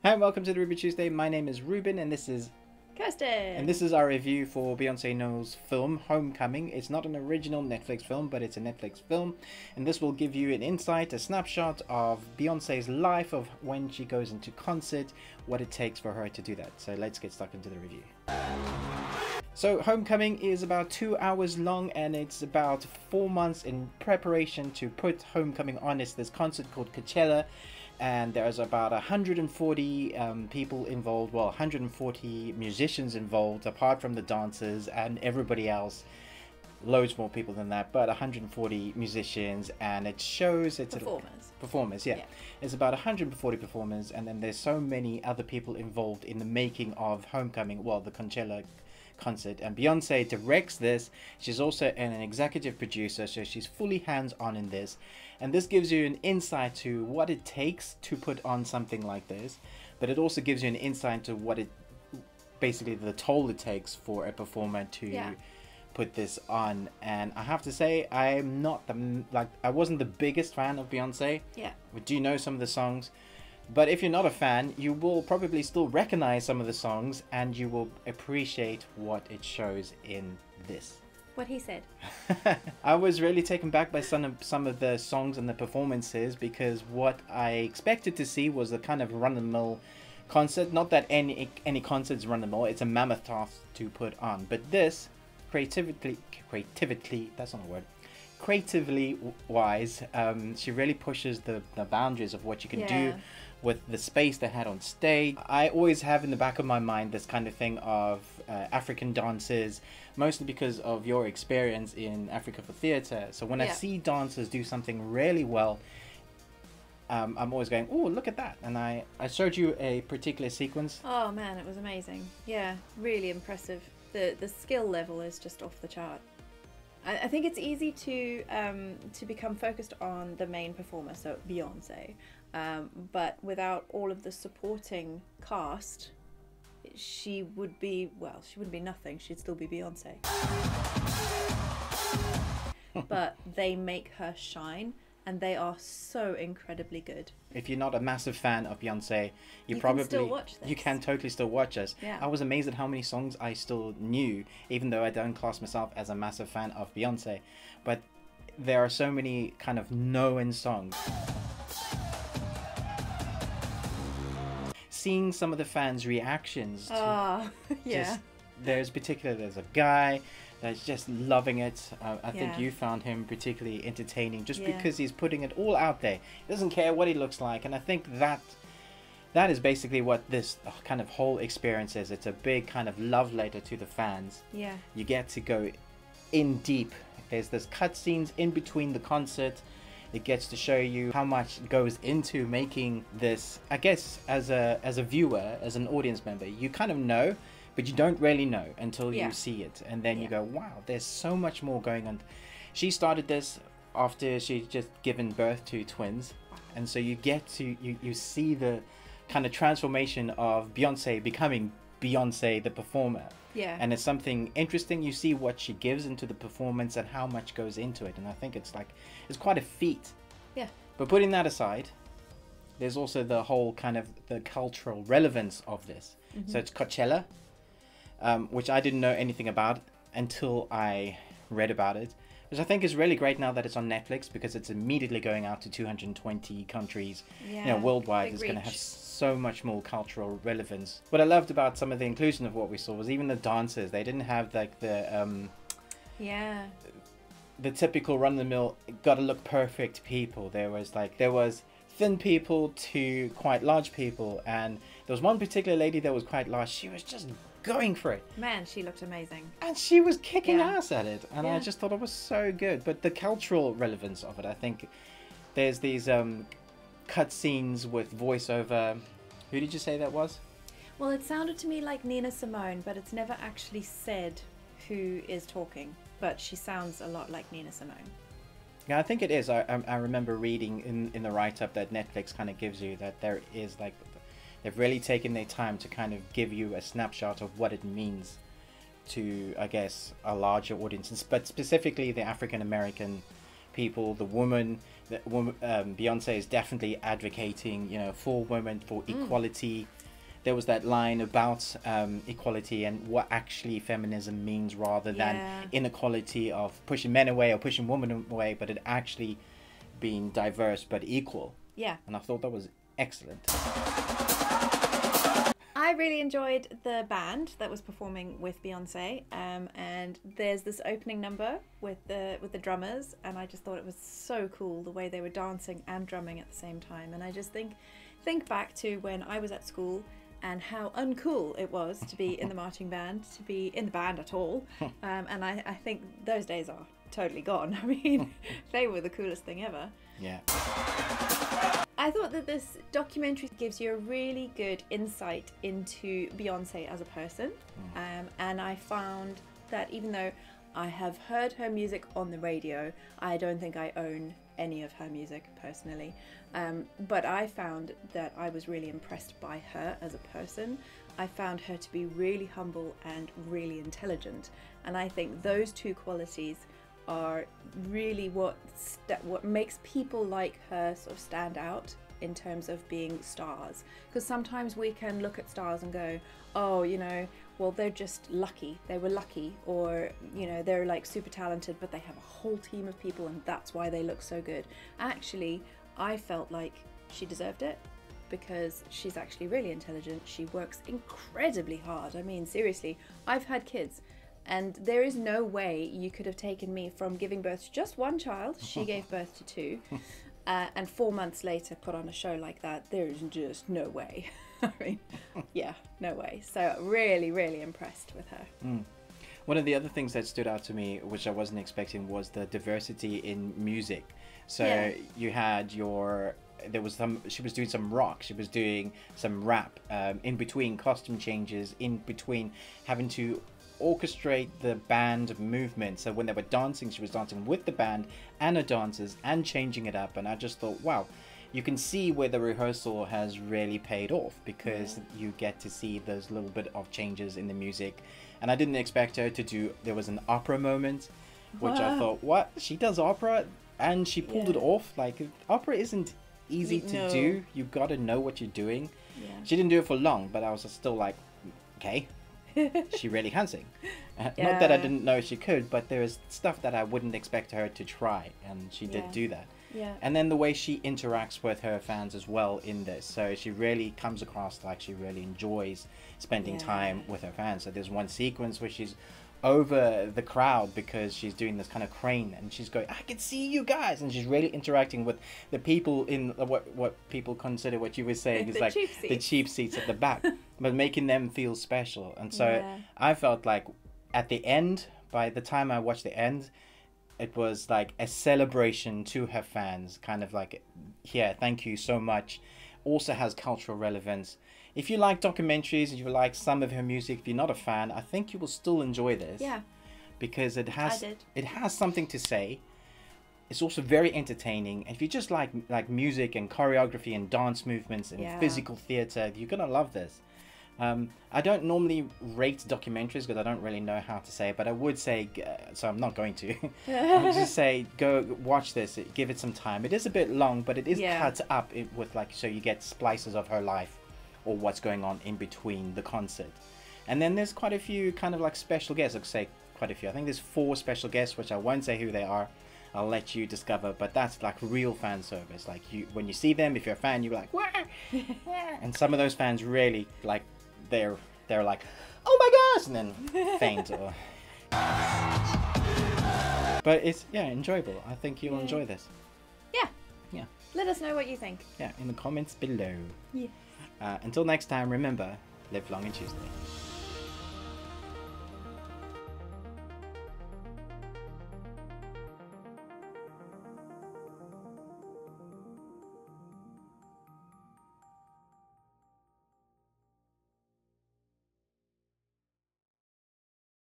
Hi and welcome to the Ruby Tuesday. My name is Ruben and this is Kirstin! And this is our review for Beyonce's film, Homecoming. It's not an original Netflix film, but it's a Netflix film. And this will give you an insight, a snapshot of Beyonce's life, of when she goes into concert, what it takes for her to do that. So let's get stuck into the review. So Homecoming is about 2 hours long and it's about 4 months in preparation to put Homecoming on. It's this concert called Coachella. And there's about 140 people involved, well 140 musicians involved apart from the dancers and everybody else. Loads more people than that, but 140 musicians, and it shows it's performers, yeah. It's about 140 performers, and then there's so many other people involved in the making of Homecoming, well the Coachella concert, and Beyonce directs this. She's also an executive producer, so she's fully hands-on in this, and this gives you an insight to what it takes to put on something like this, but it also gives you an insight to what it basically the toll it takes for a performer to put this on. And I have to say, I'm not I wasn't the biggest fan of Beyonce. We do know some of the songs, but if you're not a fan, you will probably still recognize some of the songs and you will appreciate what it shows in this. What he said. I was really taken back by some of the songs and the performances, because what I expected to see was a kind of run-of-the-mill concert. Not that any concert's run-of-the-mill, it's a mammoth task to put on. But this, creatively, that's not a word. Creatively wise, she really pushes the boundaries of what you can do with the space they had on stage. I always have in the back of my mind this kind of thing of African dances, mostly because of your experience in Africa for theatre. So when I see dancers do something really well, I'm always going, oh, look at that. And I showed you a particular sequence. Oh man, it was amazing. Yeah, really impressive. The skill level is just off the chart. I think it's easy to become focused on the main performer, so Beyonce, but without all of the supporting cast, she wouldn't be nothing. She'd still be Beyonce. But they make her shine, and they are so incredibly good. If you're not a massive fan of Beyonce, you can still watch this. You can totally still watch us. Yeah. I was amazed at how many songs I still knew, even though I don't class myself as a massive fan of Beyonce. But there are so many kind of known songs. Seeing some of the fans' reactions to there's a guy that's just loving it. I think you found him particularly entertaining just because he's putting it all out there. He doesn't care what he looks like, and I think that is basically what this kind of whole experience is. It's a big kind of love letter to the fans. Yeah. You get to go in deep. There's this cutscenes in between the concert. It gets to show you how much goes into making this. I guess as a viewer, as an audience member, you kind of know, but you don't really know until you see it, and then you go, wow, there's so much more going on. She started this after she'd just given birth to twins, and so you get to you see the kind of transformation of Beyonce becoming Beyonce the performer. And it's something interesting. You see what she gives into the performance and how much goes into it, and I think it's quite a feat. But putting that aside, there's also the whole kind of the cultural relevance of this. So it's Coachella, which I didn't know anything about until I read about it, which I think is really great now that it's on Netflix, because it's immediately going out to 220 countries, worldwide. It's going to have so much more cultural relevance. What I loved about some of the inclusion of what we saw was even the dancers. They didn't have like the typical run-of-the-mill gotta look perfect people. There was thin people to quite large people, and there was one particular lady that was quite large. She was just going for it. Man, she looked amazing. And she was kicking ass at it, and I just thought it was so good. But the cultural relevance of it, I think there's these cut scenes with voiceover. Who did you say that was? Well, it sounded to me like Nina Simone, but it's never actually said who is talking, but she sounds a lot like Nina Simone. Yeah, I think it is. I remember reading in the write-up that Netflix kind of gives you, that there is like, they've really taken their time to kind of give you a snapshot of what it means to, I guess, a larger audience, but specifically the African American people, the woman, Beyonce is definitely advocating, you know, for women, for equality. There was that line about equality and what actually feminism means, rather than inequality of pushing men away or pushing women away, but it actually being diverse but equal. Yeah. And I thought that was excellent. I really enjoyed the band that was performing with Beyonce, and there's this opening number with the drummers, and I just thought it was so cool the way they were dancing and drumming at the same time. And I just think back to when I was at school and how uncool it was to be in the marching band, to be in the band at all. And I think those days are totally gone. I mean, they were the coolest thing ever. Yeah. I thought that this documentary gives you a really good insight into Beyonce as a person. And I found that even though I have heard her music on the radio, I don't think I own any of her music personally. But I found that I was really impressed by her as a person. I found her to be really humble and really intelligent. And I think those two qualities are really what makes people like her sort of stand out in terms of being stars. Because sometimes we can look at stars and go, oh, you know, well, they're just lucky. They were lucky, or, you know, they're like super talented, but they have a whole team of people and that's why they look so good. Actually, I felt like she deserved it because she's actually really intelligent. She works incredibly hard. I mean, seriously, I've had kids. And there is no way you could have taken me from giving birth to just one child. She gave birth to two. And 4 months later put on a show like that. There is just no way. I mean, yeah, no way. So really, really impressed with her. One of the other things that stood out to me, which I wasn't expecting, was the diversity in music. So you had she was doing some rock, she was doing some rap, in between costume changes, in between having to orchestrate the band movement. So when they were dancing, she was dancing with the band and the dancers and changing it up. And I just thought, wow, you can see where the rehearsal has really paid off, because you get to see those little bit of changes in the music. And I didn't expect her to do, there was an opera moment, which I thought, what, she does opera? And she pulled it off. Like, opera isn't easy to do. You got to know what you're doing. She didn't do it for long, but I was still like, okay, she really can sing. Not that I didn't know she could, but there is stuff that I wouldn't expect her to try, and she did do that. And then the way she interacts with her fans as well in this, so she really comes across like she really enjoys spending time with her fans. So there's one sequence where she's over the crowd because she's doing this kind of crane, and she's going, I can see you guys, and she's really interacting with the people in what people consider, what you were saying, is like the cheap seats at the back, but making them feel special. And so I felt like at the end, by the time I watched the end, it was like a celebration to her fans, kind of like, yeah, thank you so much. Also has cultural relevance. If you like documentaries, if you like some of her music, if you're not a fan, I think you will still enjoy this. Yeah. Because it has something to say. It's also very entertaining. And if you just like music and choreography and dance movements and physical theater, you're gonna love this. I don't normally rate documentaries because I don't really know how to say it, but I would say, so I'm not going to. I would just say, go watch this, give it some time. It is a bit long, but it is cut up with like, so you get splices of her life or what's going on in between the concert. And then there's quite a few kind of like special guests. I'd say quite a few. I think there's 4 special guests, which I won't say who they are. I'll let you discover, but that's like real fan service. Like, you, when you see them, if you're a fan, you're like, wah! And some of those fans really like, they're like, oh my gosh, and then faint. But it's enjoyable. I think you'll enjoy this. Yeah. Let us know what you think. Yeah, in the comments below. Until next time, remember, live long and Tuesday.